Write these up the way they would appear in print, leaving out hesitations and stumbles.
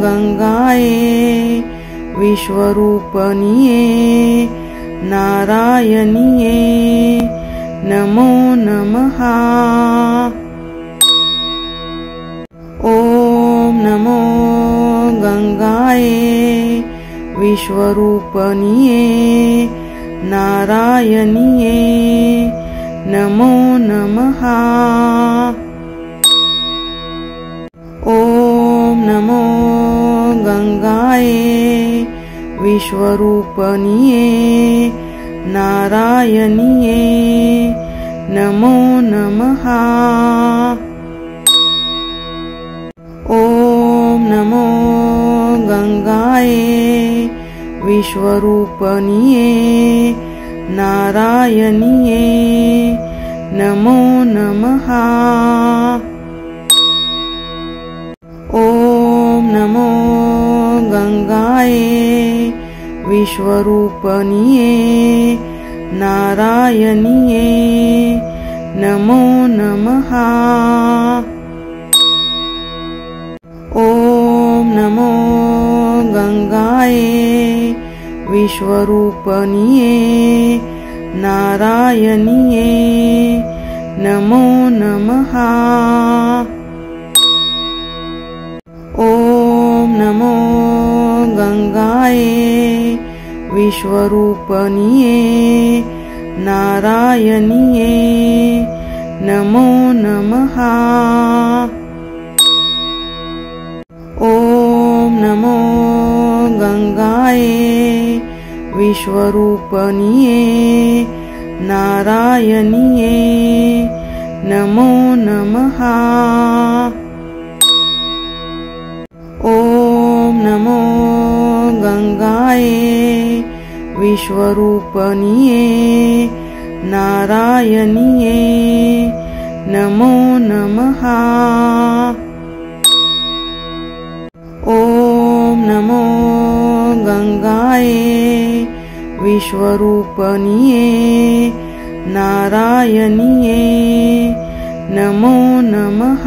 गंगाये विश्वरूपनिये नारायणिये नमो नमः। ॐ नमो गंगाये विश्वरूपनिये नारायणिये नमो नमः। ॐ नमो गंगाये विश्वरूपनिये नारायणिये नमो नमः। ॐ नमो गंगाये विश्वरूपनिये नारायणिये नमो नमः। ॐ नमो गंगाये विश्वरूपनिये नारायणिये नमो नमः। ॐ नमो गंगाये विश्वरूपनिये नारायणिये नमो नमः। ॐ नमो गंगाये विश्वरूपनिये नारायणिये नमो नमः। ॐ नमो गंगाये विश्वरूपनिये नारायणिये नमो नमः। ॐ नमो गंगाये विश्वरूपनिये नारायणिये नमो नमः। ॐ नमो गंगाये विश्वरूपनिये नारायणिये नमो नमः।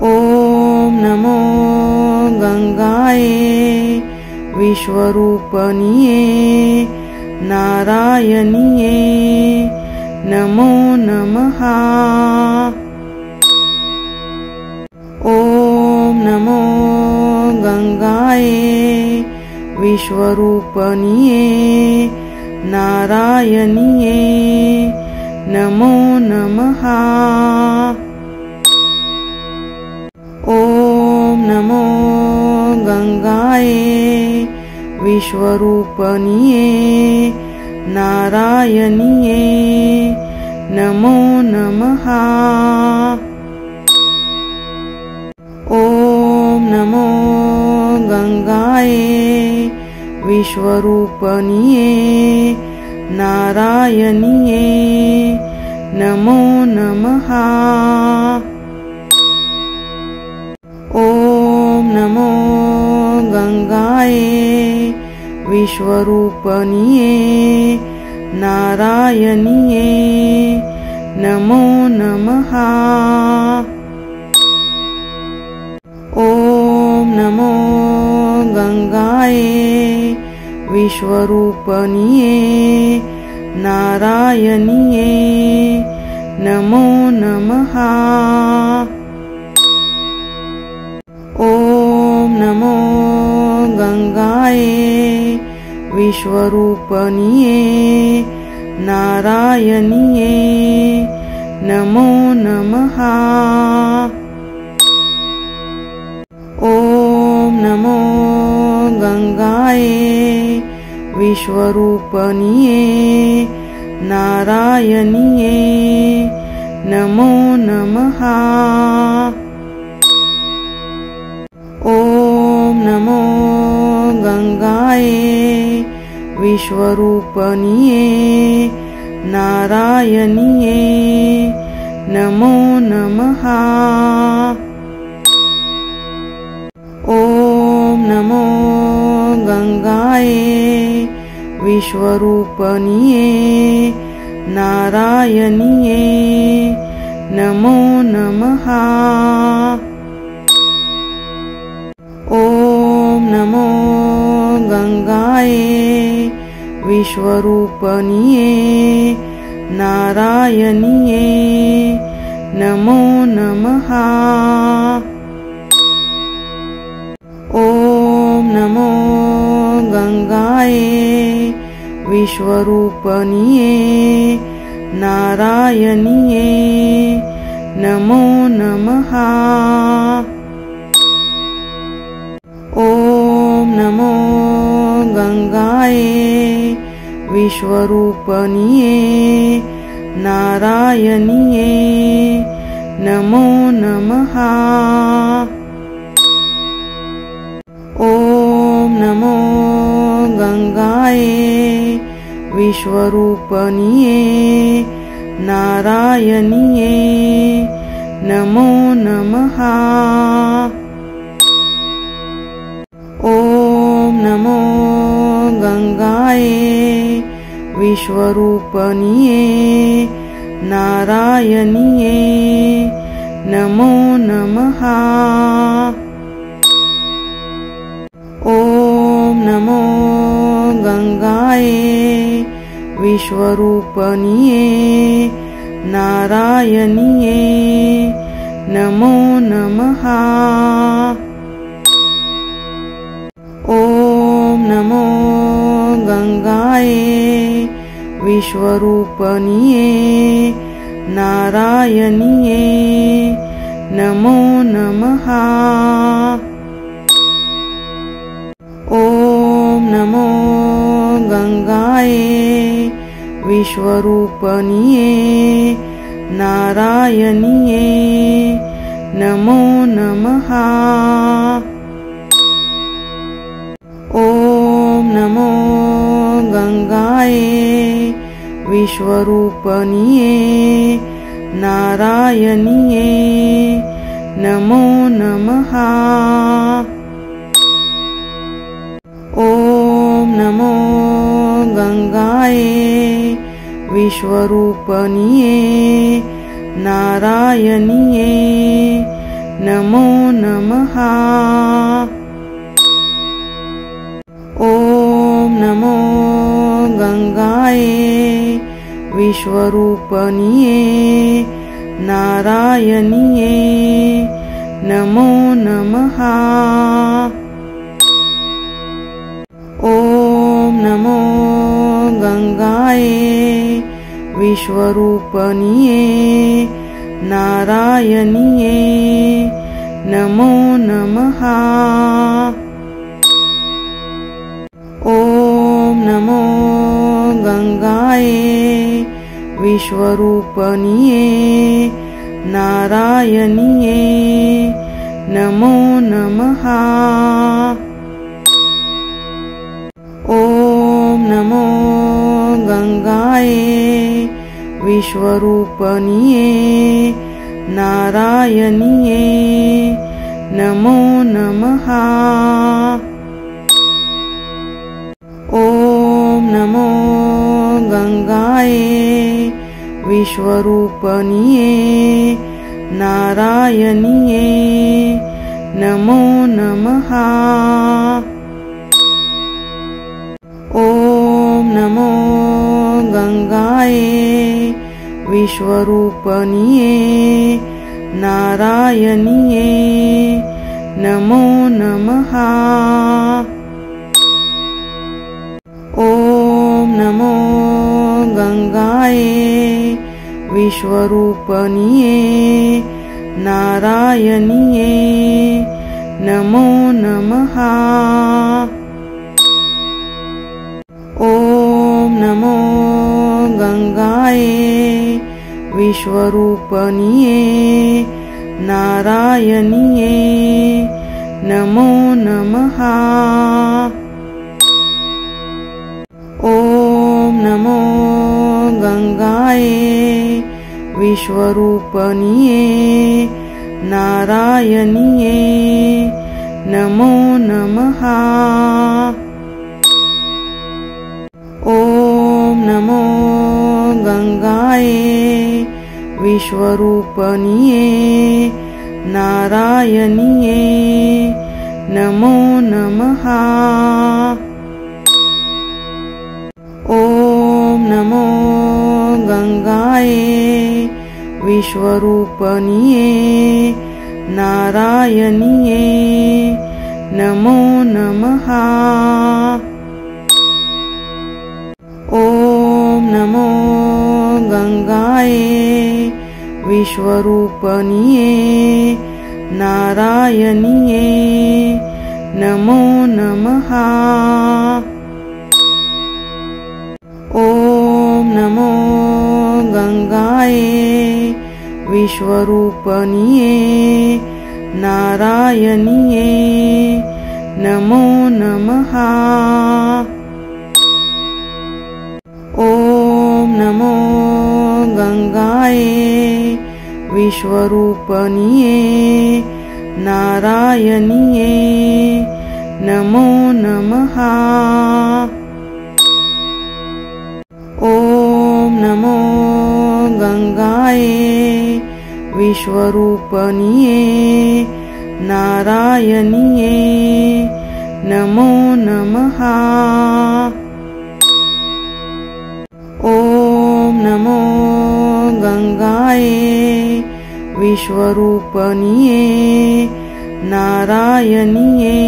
ॐ नमो गंगाये विश्वरूपनिये नारायणिये नमो नमः। ॐ नमो गंगाये विश्वरूपनिये नारायणिये नमो नमः। ॐ नमो गंगाये विश्वरूपनिये नारायणिये नमो नमः। ॐ नमो गंगाये विश्वरूपनिये नारायणिये नमो नमः। ॐ नमो गंगाये विश्वरूपनिये नारायणिये नमो नमः। ॐ नमो गंगाये विश्वरूपनिये नारायणिये नमो नमः। ॐ नमो गंगाये विश्वरूपनिये नारायणिये नमो नमः। ॐ नमो गंगाये विश्वरूपनिये नारायणिये नमो नमः। ॐ नमो गंगाये विश्वरूपनिये नारायणिये नमो नमः। ॐ नमो गंगाये विश्वरूपनिये नारायणिये नमो नमः। विश्वरूपनिये नारायणिये नमो नमः। ॐ नमो गंगाये विश्वरूपनिये नारायणिये नमो नमः। ॐ नमो गंगाये विश्वरूपनिये नारायणिये नमो नमः। ॐ नमो गंगाये विश्वरूपनिये नारायणिये नमो नमः। ॐ नमो गंगाये विश्वरूपनिये नारायणिये नमो नमः। ॐ नमो गंगाये विश्वरूपनिये नारायणिये नमो नमः। ॐ नमो गंगाये विश्वरूपनिये नारायणिये नमो नमः। ॐ नमो गंगाये विश्वरूपनिये नारायणिये नमो नमः। ॐ नमो गंगाये विश्वरूपनिये नारायणिये नमो नमः। ॐ नमो गंगाये विश्वरूपनिये नारायणिये नमो नमः। ॐ नमो गंगाये विश्वरूपनिये नारायणिये नमो नमः। ॐ नमो गंगाये विश्वरूपनिये नारायणिये नमो नमः। ॐ नमो गंगाये विश्वरूपनिये नारायणिये नमो नमः। ॐ नमो गंगाये विश्वरूपनिये नारायणिये नमो नमः। ॐ नमो गंगाये विश्वरूपनिये नारायणिये नमो नमः। ॐ नमो गंगाये विश्वरूपनिये नारायणिये नमो नमः। ॐ नमो गंगाये विश्वरूपनिये नारायणिये नमो नमः। ॐ नमो गंगाये विश्वरूपनिये नारायणिये नमो नमः। ॐ नमो गंगाये विश्वरूपनिये नारायणिये नमो नमः। ॐ नमो गंगाये विश्वरूपनिये नारायणिये नमो नमः। नमो गंगाये विश्वरूपनिये नारायणिये नमो नमः। ॐ नमो गंगाये विश्वरूपनिये नारायणिये नमो नमः। ॐ नमो गंगाये विश्वरूपनिये नारायणिये नमो नमः। ॐ नमो गंगाये विश्वरूपनिये नारायणिये नमो नमः। ॐ नमो गंगाये विश्वरूपनिये नारायणिये नमो नमः। ॐ नमो गंगाये विश्वरूपनिये नारायणिये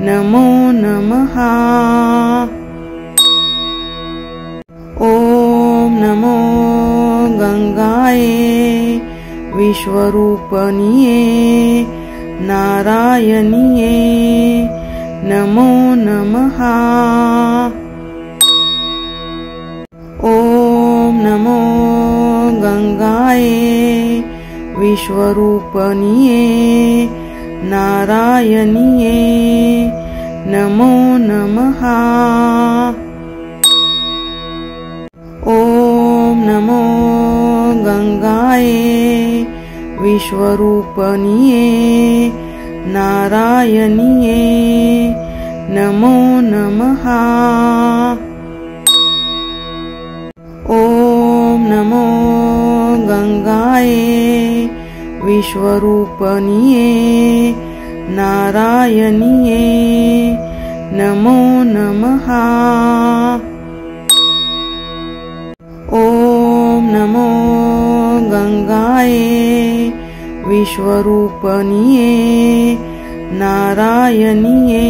नमो नमः। ॐ नमो गंगाये विश्वरूपनिये नारायणिये नमो नमः। ॐ नमो गंगाये विश्वरूपनिये नारायणिये नमो नमः। ॐ नमो गंगाये विश्वरूपनिये नारायणिये नमो नमः। ॐ नमो गंगाये विश्वरूपनिये नारायणिये नमो नमः। ॐ नमो गंगाये विश्वरूपनिये नारायणिये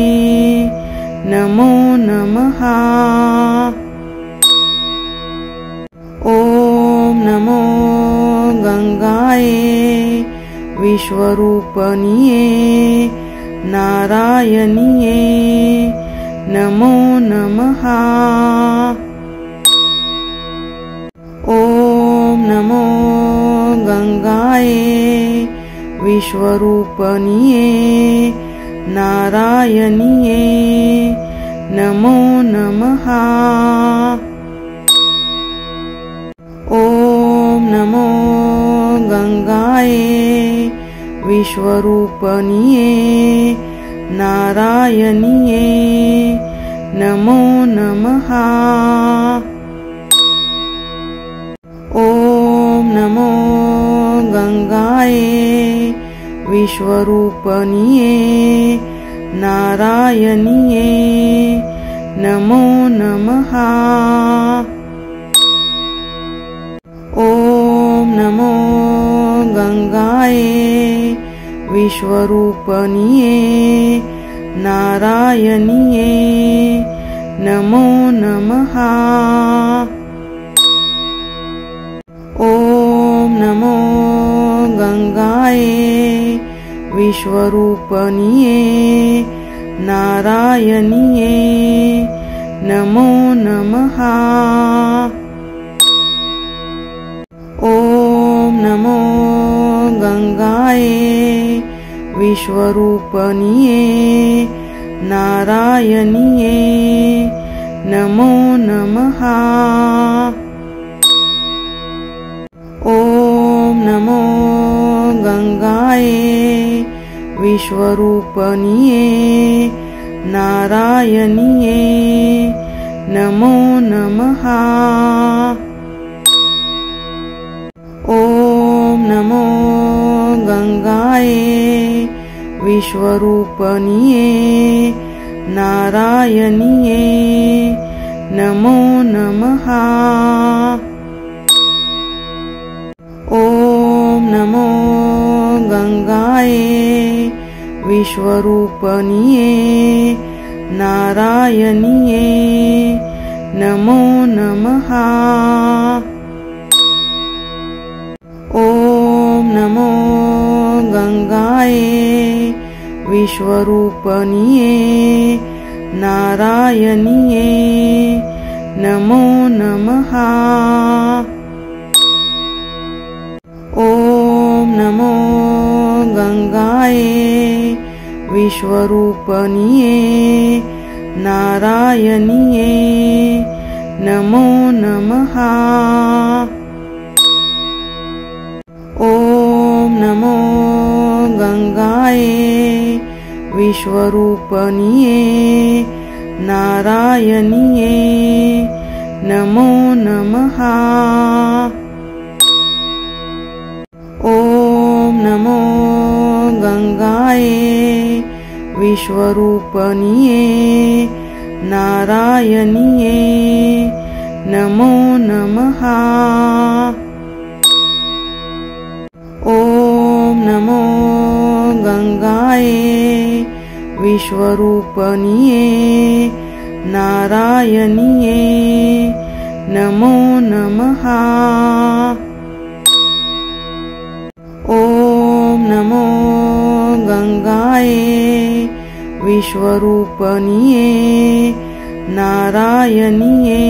नमो नमः। ॐ नमो गंगाये विश्वरूपनिये नारायणिये नमो नमः। ॐ नमो गंगाये विश्वरूपनिये नारायणिये नमो नमः। ॐ नमो गंगाये विश्वरूपनिये नारायणिये नमो नमः। ॐ नमो गंगाये विश्वरूपनिये नारायणिये नमो नमः। ॐ नमो गंगाये विश्वरूपनिये नारायणिये नमो नमः। ॐ नमो गंगाये विश्वरूपनिये नारायणिये नमो नमः। ॐ नमो गंगाये विश्वरूपनिये नारायणिये नमो नमः। ॐ नमो गंगाये विश्वरूपनिये नारायणिये नमो नमः। ॐ नमो गंगाये विश्वरूपनिये नारायणिये नमो नमः। ॐ नमो गंगाये विश्वरूपनिये नारायणिये नमो नमः। ॐ नमो गंगाये विश्वरूपनिये नारायणिये नमो नमः। ॐ नमो गंगाये विश्वरूपनिये नारायणिये नमो नमः। ॐ नमो गंगाये विश्वरूपनिये नारायणिये नमो नमः। ॐ नमो गंगाये विश्वरूपनिये नारायणिये नमो नमः। ॐ नमो गंगाये विश्वरूपनिये नारायणिये नमो नमः। ॐ नमो गंगाये विश्वरूपनिये नारायणिये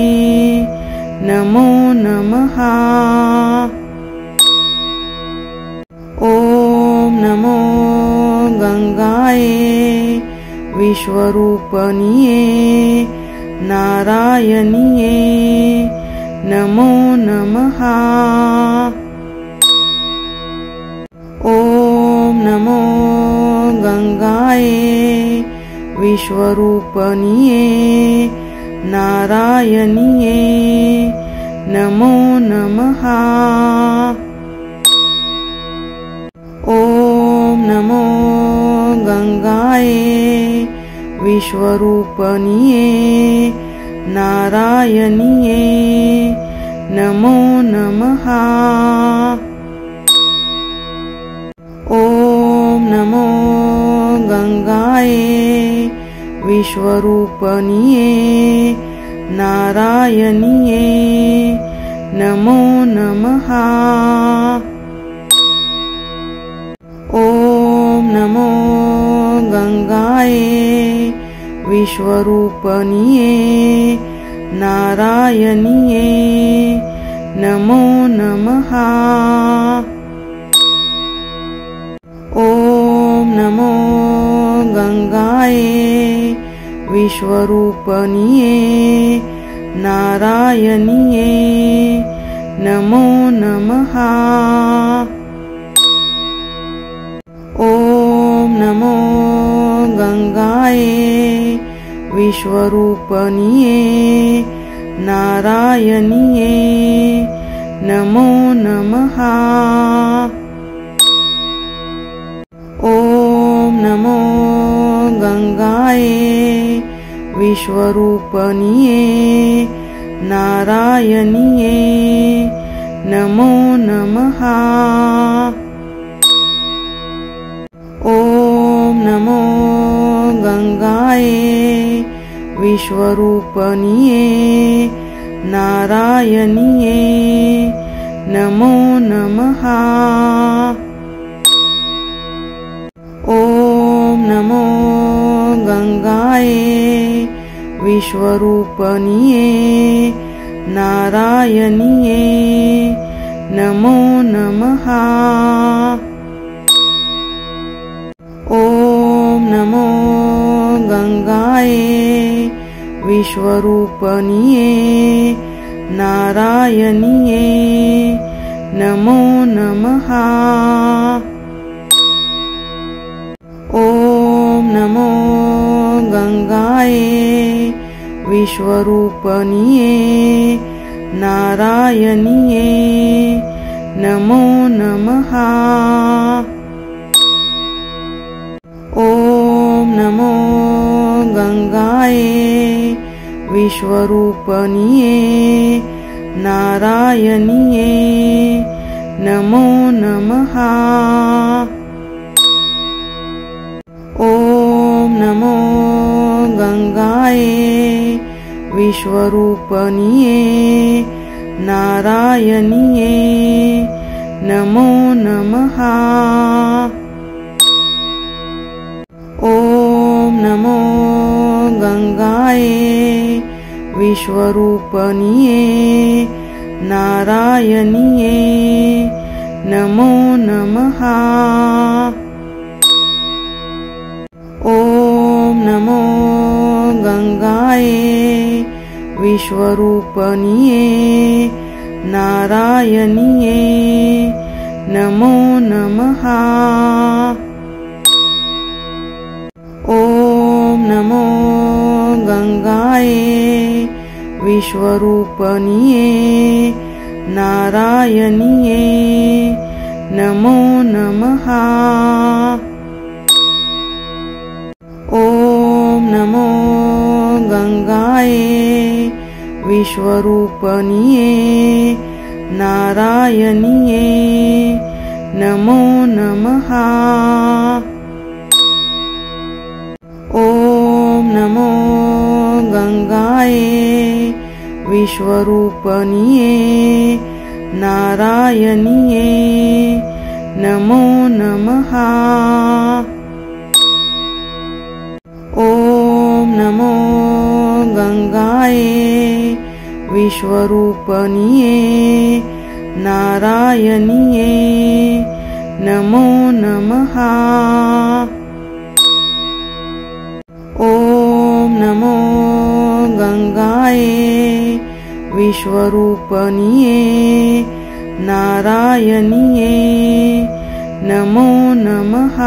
नमो नमः। ॐ नमो गंगाये विश्वरूपनिये नारायणिये नमो नमः। ॐ नमो गंगाये विश्वरूपनिये नारायणिये नमो नमः। ॐ नमो गंगाये विश्वरूपनिये नारायणिये नमो नमः। ॐ नमो गंगाये विश्वरूपनिये नारायणिये नमो नमः। ॐ नमो गंगाये विश्वरूपनिये नारायणिये नमो नमः। ॐ नमो गंगाये विश्वरूपनिये नारायणिये नमो नमः। ॐ नमो गंगाये विश्वरूपनिये नारायणिये नमो नमः। ॐ नमो गंगाये विश्वरूपनिये नारायणिये नमो नमः। ॐ नमो गंगाये विश्वरूपनिये नारायणिये नमो नमः। ॐ नमो गंगाये विश्वरूपनिये नारायणिये नमो नमः। ॐ नमो गंगाये विश्वरूपनिये नारायणिये नमो नमः। ॐ नमो गंगाये विश्वरूपनिये नारायणिये नमो नमः। ॐ नमो गंगाये विश्वरूपनिये नारायणिये नमो नमः। ॐ नमो गंगाये विश्वरूपनिये नारायणिये नमो नमः। ॐ नमो गंगाये विश्वरूपनिये नारायणिये नमो नमः। ॐ नमो गंगाये विश्वरूपनिये नारायणिये नमो नमः। ॐ नमो गंगाये विश्वरूपनिये नारायणिये नमो नमः। ॐ नमो गंगाये विश्वरूपनिये नारायणिये नमो नमः। ॐ नमो गंगाये विश्वरूपनिये नारायणिये नमो नमः। ॐ नमो गंगाये विश्वरूपनिये नारायणिये नमो नमः। ॐ नमो गंगाये विश्वरूपनिये नारायणिये नमो नमः।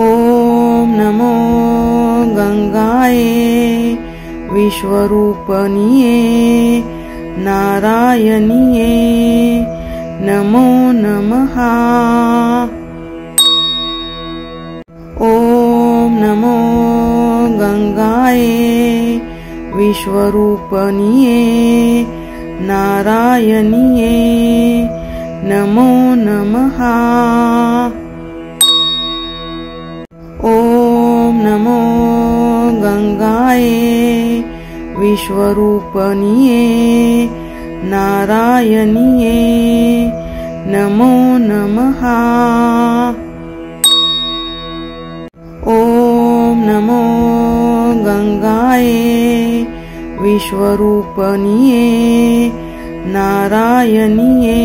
ॐ नमो गंगाये विश्वरूपनिये नारायणिये नमो नमः। ॐ नमो गंगाये विश्वरूपनिये नारायणिये नमो नमः। ॐ नमो गंगाये विश्वरूपनिये नारायणिये नमो नमः। ॐ नमो गंगाये विश्वरूपनिये नारायणिये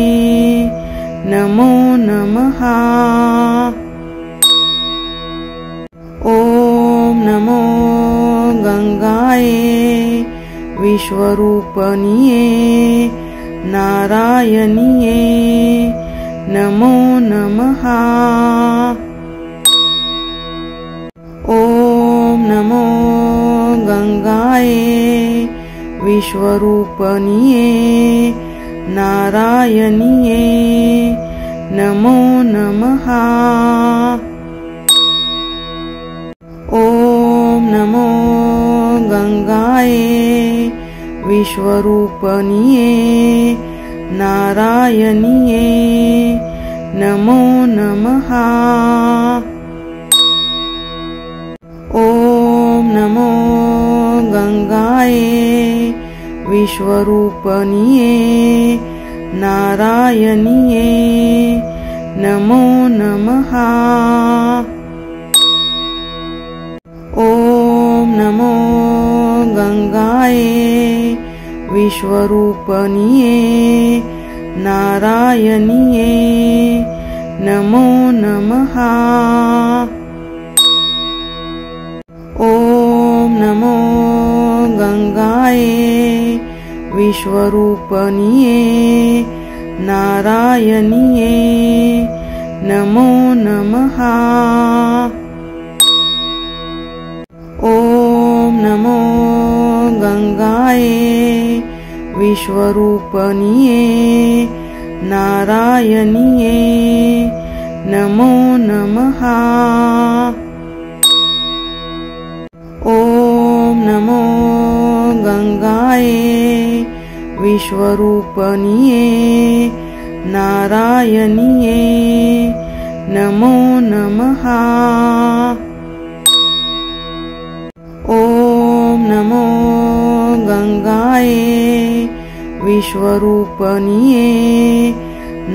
नमो नमः। ॐ नमो गंगाये विश्वरूपनिये नारायणिये नमो नमः। ॐ नमो गंगाये विश्वरूपनिये नारायणिये नमो नमः। ॐ नमो गंगाये विश्वरूपनिये नारायणिये नमो नमः। ॐ नमो गंगाये विश्वरूपनिये नारायणिये नमो नमः। ॐ नमो गंगाये विश्वरूपनिये नारायणिये नमो नमः। ॐ नमो गंगाये विश्वरूपनिये नारायणिये नमो नमः। ॐ नमो गंगाये विश्वरूपनिये नारायणिये नमो नमः। विश्वरूपनिये नारायणिये नमो नमः। ॐ नमो गंगाये विश्वरूपनिये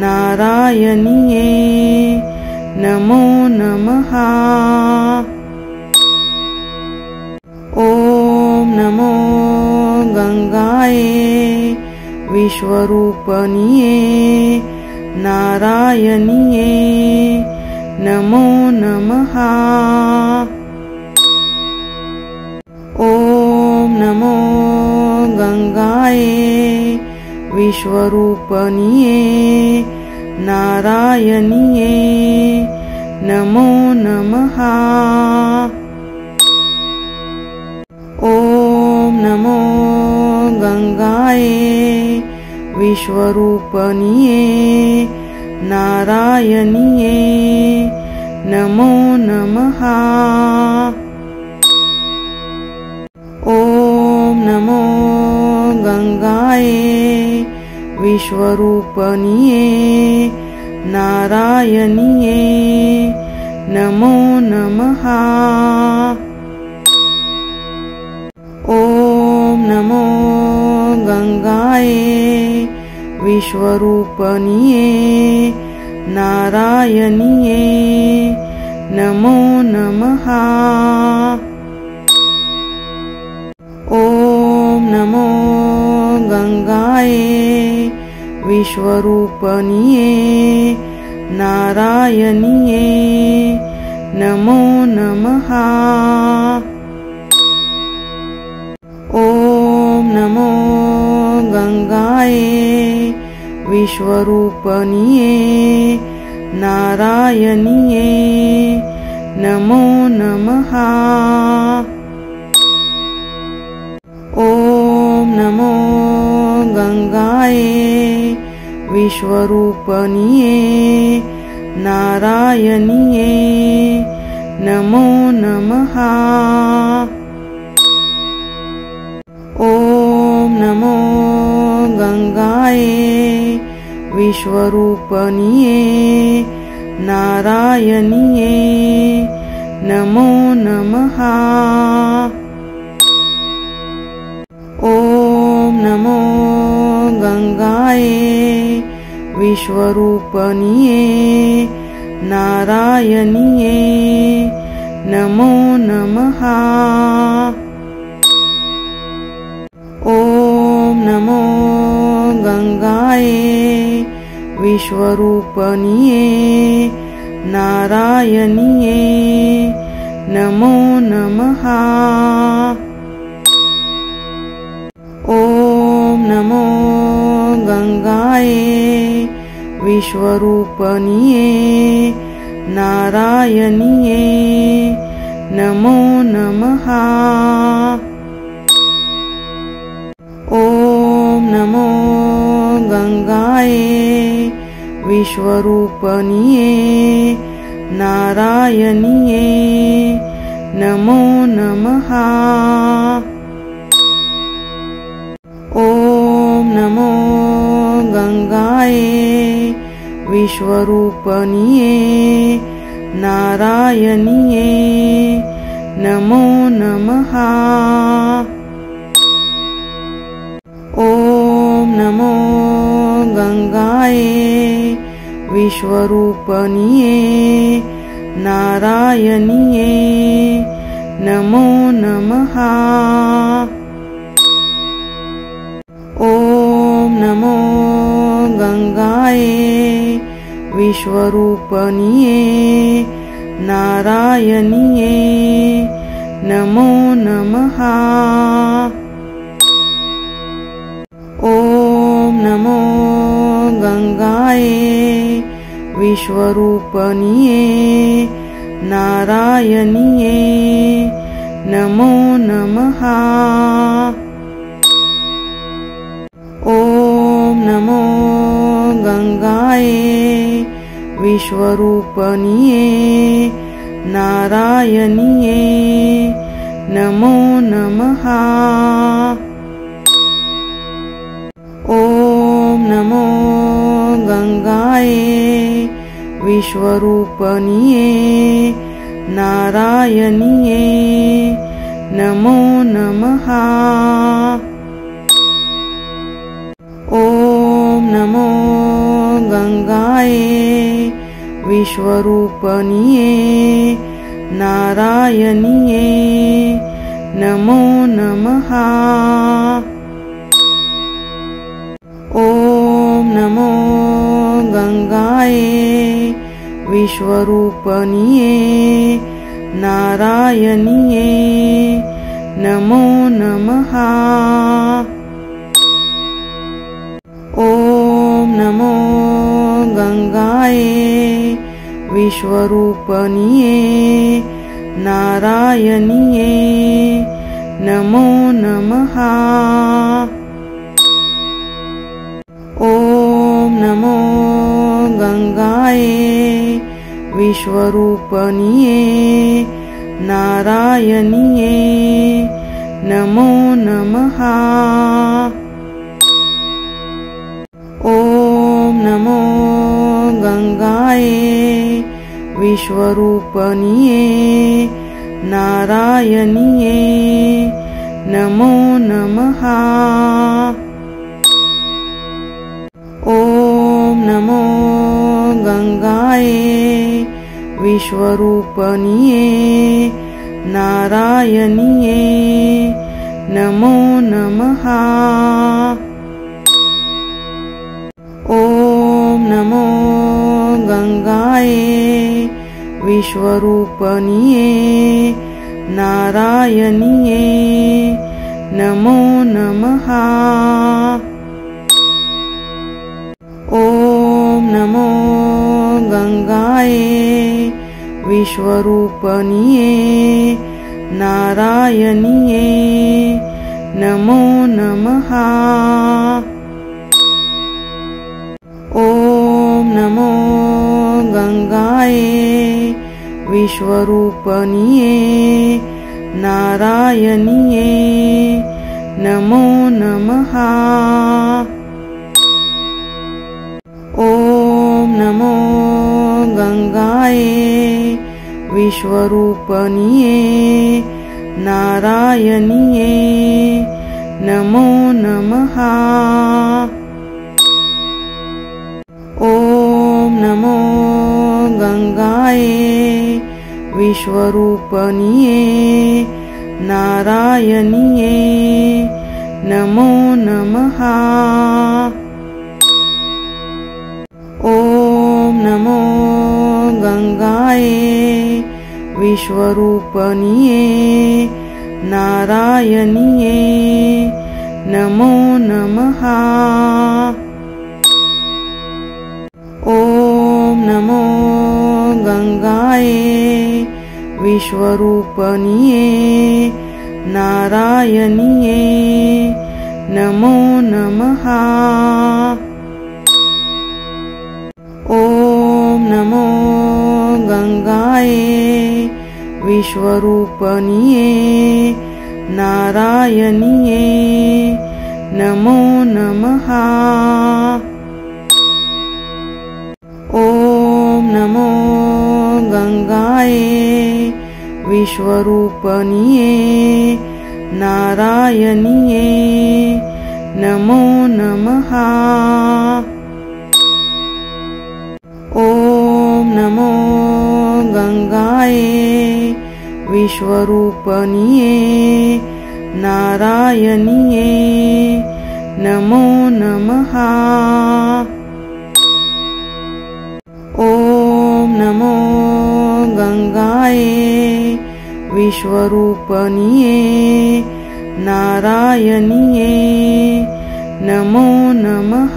नारायणिये नमो नमः। ॐ नमो गंगाये विश्वरूपनिये नारायणिये नमो नमः। ॐ नमो गंगाये विश्वरूपनिये नारायणिये नमो नमः। ॐ नमो गंगाये विश्वरूपनिये नारायणिये नमो नमः। ॐ नमो गंगाये विश्वरूपनिये नारायणिये नमो नमः। ॐ नमो गंगाये विश्वरूपनिये नारायणिये नमो नमः। ॐ नमो गंगाये विश्वरूपनिये नारायणिये नमो नमः। ॐ नमो गंगाये विश्वरूपनिये नारायणिये नमो नमः। ॐ नमो गंगाये विश्वरूपनिये नारायणिये नमो नमः। ॐ नमो गंगाये विश्वरूपनिये नारायणिये नमो नमः। ॐ नमो गंगाये विश्वरूपनिये नारायणिये नमो नमः। ॐ नमो गंगाये विश्वरूपनिये नारायणिये नमो नमः। ॐ नमो गंगाये विश्वरूपनिये नारायणिये नमो नमः। ॐ नमो गंगाये विश्वरूपनिये नारायणिये नमो नमः। ॐ नमो गंगाये विश्वरूपनिये नारायणिये नमो नमः। ॐ नमो गंगाये विश्वरूपनिये नारायणिये नमो नमः। ॐ नमो गंगाये विश्वरूपनिये नारायणिये नमो नमः। ॐ नमो गंगाये विश्वरूपनिये नारायणिये नमो नमः। ॐ नमो गंगाये विश्वरूपनिये नारायणिये नमो नमः। ॐ नमो गंगाये विश्वरूपनिये नारायणिये नमो नमः। ॐ नमो गंगाये विश्वरूपनिये नारायणिये नमो नमः। ॐ नमो गंगाये विश्वरूपनिये नारायणिये नमो नमः। ॐ नमो गंगाये विश्वरूपनिये नारायणिये नमो नमः। ॐ नमो गंगाये विश्वरूपनिये नारायणिये नमो नमः। ॐ नमो गंगाये विश्वरूपनिये नारायणिये नमो नमः। ॐ नमो गंगाये विश्वरूपनिये नारायणिये नमो नमः। ॐ नमो गंगाये विश्वरूपनिये नारायणिये नमो नमः। ॐ नमो गंगाये विश्वरूपनिये नारायणिये नमो नमः। ॐ नमो गंगाये विश्वरूपनिये नारायणिये नमो नमः। ॐ नमो गंगाये विश्वरूपनिये नारायणिये नमो नमः। ॐ नमो गंगाये विश्वरूपनिये नारायणिये नमो नमः। ॐ नमो गंगाये विश्वरूपनिये नारायणिये नमो नमः। ॐ नमो गंगाये विश्वरूपनिये नारायणिये नमो नमः। ॐ नमो गंगाये विश्वरूपनिये नारायणिये नमो नमः। ॐ नमो गंगाये विश्वरूपनिये नारायणिये नमो नमः। ॐ नमो गंगाये विश्वरूपनिये नारायणिये नमो नमः। ॐ नमो गंगाये विश्वरूपनिये नारायणिये नमो नमः।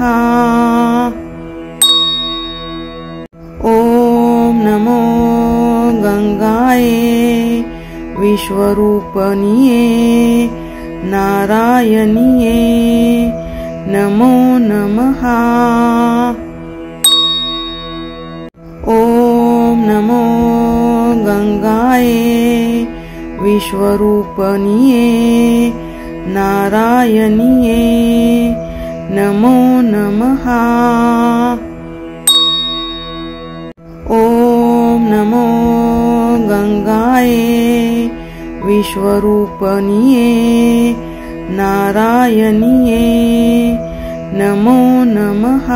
ॐ नमो गंगाये विश्वरूपनिये नारायणिये नमो नमः। ॐ नमो गंगाये विश्वरूपनिये नारायणिये नमो नमः। ॐ नमो गंगाये विश्वरूपनिये नारायणिये नमो नमः।